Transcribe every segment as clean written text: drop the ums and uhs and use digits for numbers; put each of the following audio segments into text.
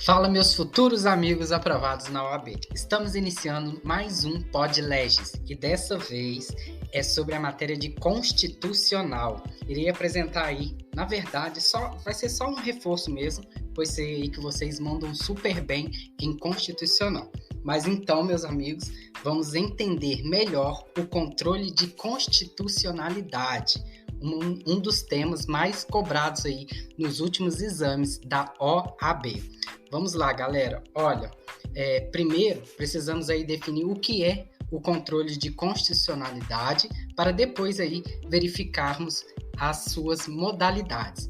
Fala, meus futuros amigos aprovados na OAB. Estamos iniciando mais um PodLegis e dessa vez é sobre a matéria de constitucional. Irei apresentar aí, na verdade, vai ser só um reforço mesmo, pois sei aí que vocês mandam super bem em constitucional. Mas então, meus amigos, vamos entender melhor o controle de constitucionalidade, um dos temas mais cobrados aí nos últimos exames da OAB. Vamos lá, galera. Olha, primeiro precisamos aí definir o que é o controle de constitucionalidade para depois aí verificarmos as suas modalidades.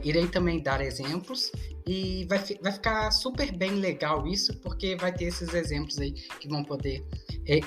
Irei também dar exemplos e vai ficar super bem legal isso, porque vai ter esses exemplos aí que vão poder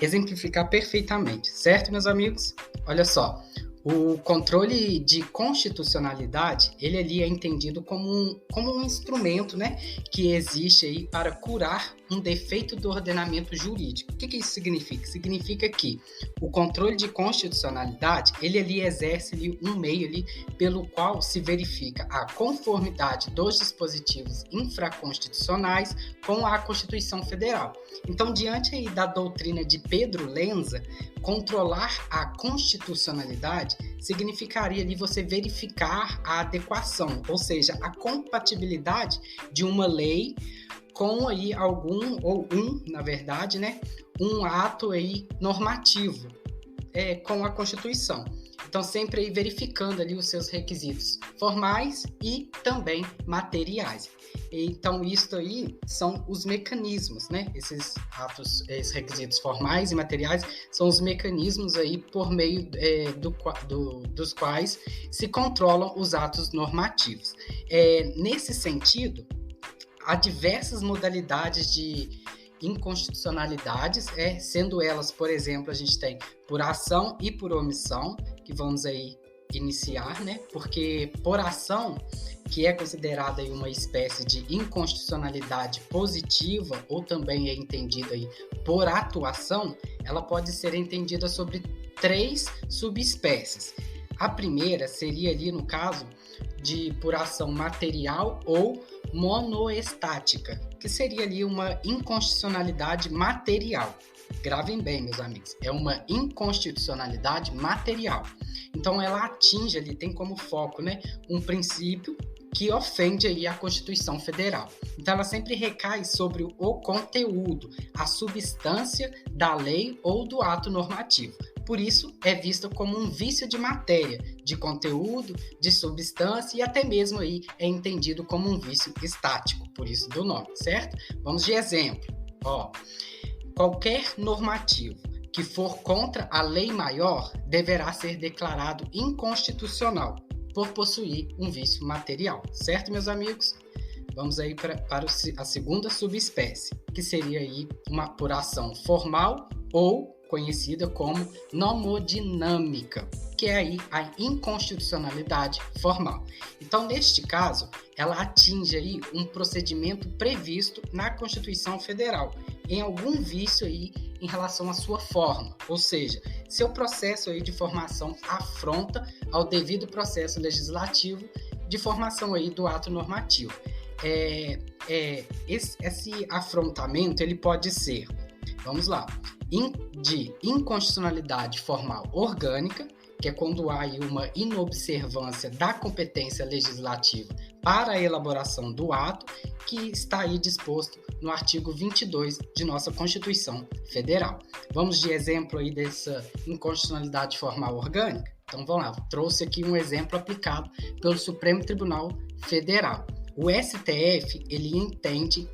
exemplificar perfeitamente, certo, meus amigos? Olha só. O controle de constitucionalidade, ele ali é entendido como um instrumento, né, que existe aí para curar um defeito do ordenamento jurídico. O que isso significa? Significa que o controle de constitucionalidade, ele ali exerce ali um meio ali pelo qual se verifica a conformidade dos dispositivos infraconstitucionais com a Constituição Federal. Então, diante aí da doutrina de Pedro Lenza, controlar a constitucionalidade significaria ali você verificar a adequação, ou seja, a compatibilidade de uma lei com aí na verdade, né, um ato aí normativo com a Constituição. Então, sempre aí verificando ali os seus requisitos formais e também materiais. Então, isso aí são os mecanismos, né? Esses requisitos formais e materiais são os mecanismos aí por meio dos quais se controlam os atos normativos. Nesse sentido, há diversas modalidades de inconstitucionalidades, sendo elas, por exemplo, a gente tem por ação e por omissão, que vamos aí iniciar, né? Porque por ação, que é considerada aí uma espécie de inconstitucionalidade positiva, ou também é entendida aí por atuação, ela pode ser entendida sobre 3 subespécies. A primeira seria ali, no caso, de por ação material ou monoestática, que seria ali uma inconstitucionalidade material. Gravem bem, meus amigos, é uma inconstitucionalidade material. Então, ela atinge ali, tem como foco, né, um princípio que ofende aí a Constituição Federal. Então, ela sempre recai sobre o conteúdo, a substância da lei ou do ato normativo. Por isso, é vista como um vício de matéria, de conteúdo, de substância e até mesmo aí é entendido como um vício estático, por isso do nome, certo? Vamos de exemplo. Qualquer normativo que for contra a lei maior deverá ser declarado inconstitucional por possuir um vício material, certo, meus amigos? Vamos aí para a segunda subespécie, que seria aí uma por ação formal ou conhecida como nomodinâmica, que é aí a inconstitucionalidade formal. Então, neste caso, ela atinge aí um procedimento previsto na Constituição Federal, em algum vício aí em relação à sua forma, ou seja, seu processo aí de formação afronta ao devido processo legislativo de formação aí do ato normativo. Esse afrontamento ele pode ser, vamos lá, de inconstitucionalidade formal orgânica, que é quando há aí uma inobservância da competência legislativa para a elaboração do ato, que está aí disposto no artigo 22 de nossa Constituição Federal. Vamos de exemplo aí dessa inconstitucionalidade formal orgânica? Então vamos lá, trouxe aqui um exemplo aplicado pelo Supremo Tribunal Federal. O STF, ele entende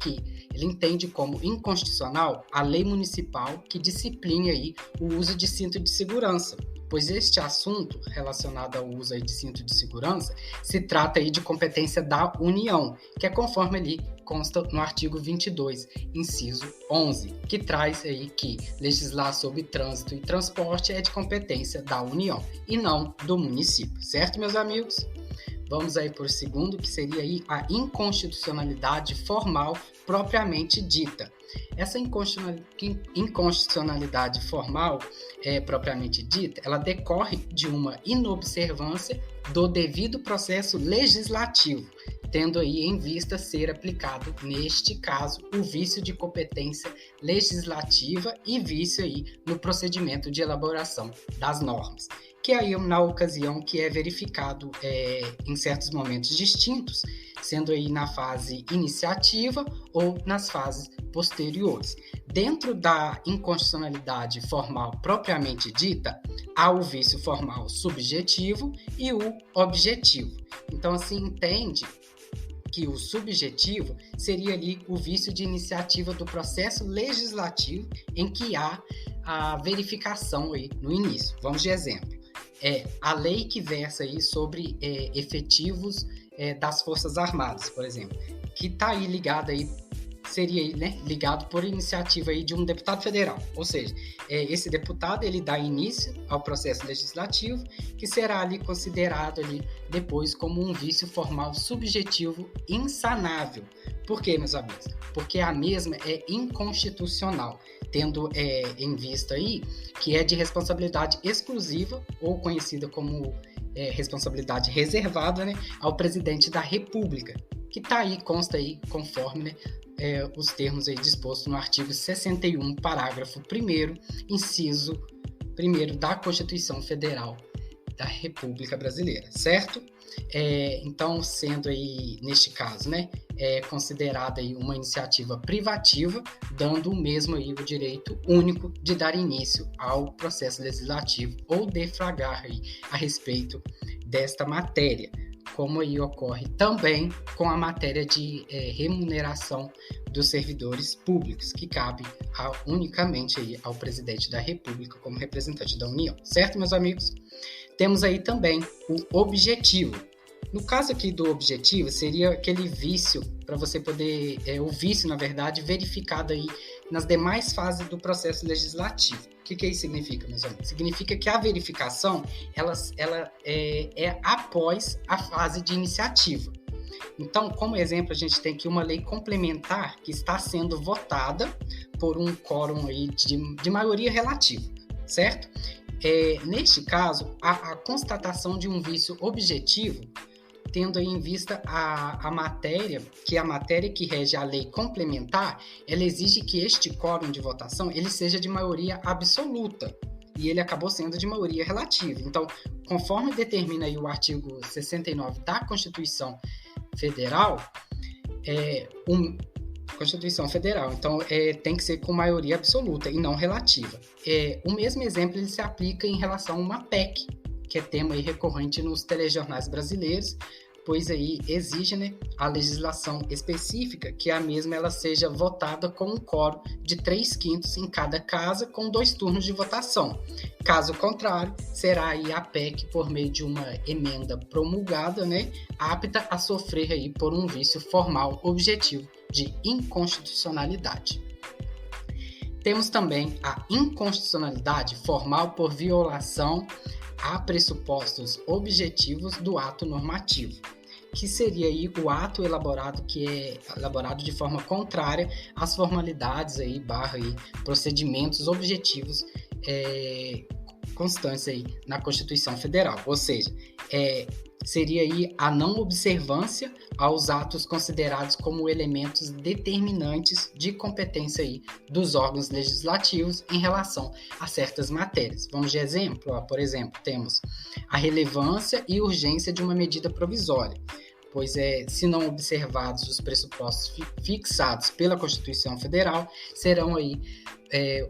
como inconstitucional a lei municipal que discipline aí o uso de cinto de segurança, pois este assunto relacionado ao uso aí de cinto de segurança se trata aí de competência da União, que é conforme ali consta no artigo 22, inciso 11, que traz aí que legislar sobre trânsito e transporte é de competência da União e não do município, certo, meus amigos? Vamos aí por segundo, que seria aí a inconstitucionalidade formal propriamente dita. Essa inconstitucionalidade formal propriamente dita, ela decorre de uma inobservância do devido processo legislativo, tendo aí em vista ser aplicado, neste caso, o vício de competência legislativa e vício aí no procedimento de elaboração das normas, que aí na ocasião que é verificado em certos momentos distintos, sendo aí na fase iniciativa ou nas fases posteriores. Dentro da inconstitucionalidade formal propriamente dita, há o vício formal subjetivo e o objetivo. Então, assim, entende que o subjetivo seria ali o vício de iniciativa do processo legislativo em que há a verificação aí no início. Vamos de exemplo. A lei que versa aí sobre efetivos das Forças Armadas, por exemplo, que está aí ligada aí, seria aí, né, ligado por iniciativa aí de um deputado federal, ou seja, esse deputado ele dá início ao processo legislativo, que será ali considerado ali depois como um vício formal subjetivo insanável. Por quê, meus amigos? Porque a mesma é inconstitucional, tendo em vista aí que é de responsabilidade exclusiva ou conhecida como responsabilidade reservada, né, ao presidente da República, que está aí, consta aí conforme, né, os termos aí dispostos no artigo 61, parágrafo 1º, inciso 1º da Constituição Federal da República Brasileira, certo? Então, sendo aí, neste caso, né, considerada aí uma iniciativa privativa, dando o mesmo aí o direito único de dar início ao processo legislativo ou defragrar aí a respeito desta matéria, como aí ocorre também com a matéria de remuneração dos servidores públicos, que cabe unicamente aí ao presidente da República como representante da União, certo, meus amigos? Temos aí também o objetivo. No caso aqui do objetivo, seria aquele vício, para você poder, o vício, na verdade, verificado aí nas demais fases do processo legislativo. O que isso significa, meus amigos? Significa que a verificação, ela é após a fase de iniciativa. Então, como exemplo, a gente tem aqui uma lei complementar que está sendo votada por um quórum aí de maioria relativa, certo? Neste caso, a constatação de um vício objetivo, tendo aí em vista a matéria que rege a lei complementar, ela exige que este quórum de votação ele seja de maioria absoluta, e ele acabou sendo de maioria relativa. Então, conforme determina aí o artigo 69 da Constituição Federal, então tem que ser com maioria absoluta e não relativa. O mesmo exemplo ele se aplica em relação a uma PEC, que é tema aí recorrente nos telejornais brasileiros, pois aí exige, né, a legislação específica que a mesma ela seja votada com um quórum de 3/5 em cada casa, com 2 turnos de votação. Caso contrário, será aí a PEC, por meio de uma emenda promulgada, né, apta a sofrer aí por um vício formal objetivo de inconstitucionalidade. Temos também a inconstitucionalidade formal por violação a pressupostos objetivos do ato normativo, que seria aí o ato elaborado que é elaborado de forma contrária às formalidades aí, procedimentos objetivos constantes aí na Constituição Federal, ou seja, seria aí a não observância aos atos considerados como elementos determinantes de competência aí dos órgãos legislativos em relação a certas matérias. Vamos de exemplo, por exemplo, temos a relevância e urgência de uma medida provisória, pois se não observados os pressupostos fixados pela Constituição Federal, serão aí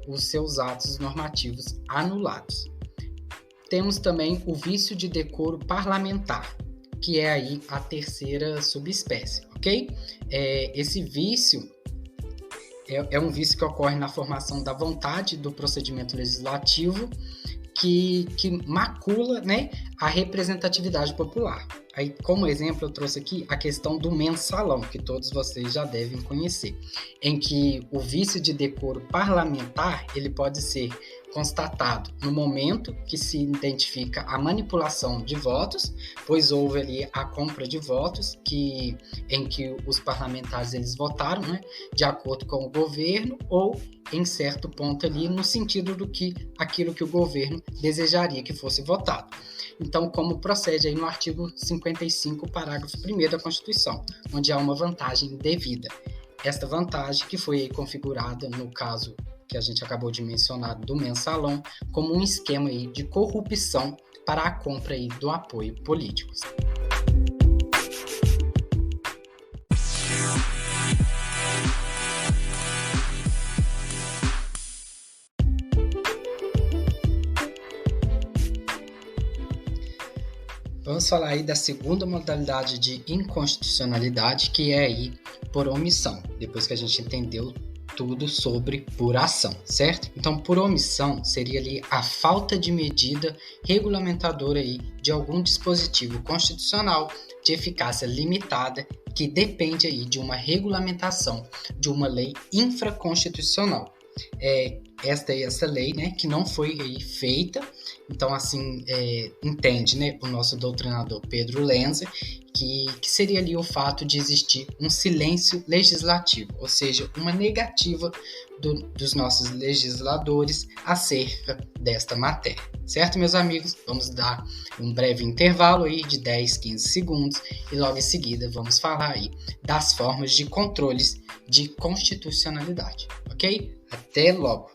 os seus atos normativos anulados. Temos também o vício de decoro parlamentar, que é aí a terceira subespécie, ok? Esse vício é um vício que ocorre na formação da vontade do procedimento legislativo que macula, né, a representatividade popular. Aí, como exemplo, eu trouxe aqui a questão do mensalão, que todos vocês já devem conhecer, em que o vício de decoro parlamentar ele pode ser constatado no momento que se identifica a manipulação de votos, pois houve ali a compra de votos em que os parlamentares eles votaram, né, de acordo com o governo ou em certo ponto ali no sentido do que aquilo que o governo desejaria que fosse votado. Então, como procede aí no artigo 55, parágrafo 1º da Constituição, onde há uma vantagem devida. Esta vantagem que foi aí configurada no caso que a gente acabou de mencionar do mensalão, como um esquema aí de corrupção para a compra aí do apoio político. Vamos falar aí da segunda modalidade de inconstitucionalidade, que é aí por omissão, depois que a gente entendeu tudo sobre por ação, certo? Então, por omissão seria ali a falta de medida regulamentadora aí de algum dispositivo constitucional de eficácia limitada que depende aí de uma regulamentação de uma lei infraconstitucional. Essa lei, né, que não foi aí feita. Então, assim, entende, né, o nosso doutrinador Pedro Lenza, que seria ali o fato de existir um silêncio legislativo, ou seja, uma negativa dos nossos legisladores acerca desta matéria. Certo, meus amigos? Vamos dar um breve intervalo aí de 10, 15 segundos e logo em seguida vamos falar aí das formas de controles de constitucionalidade, ok? Até logo!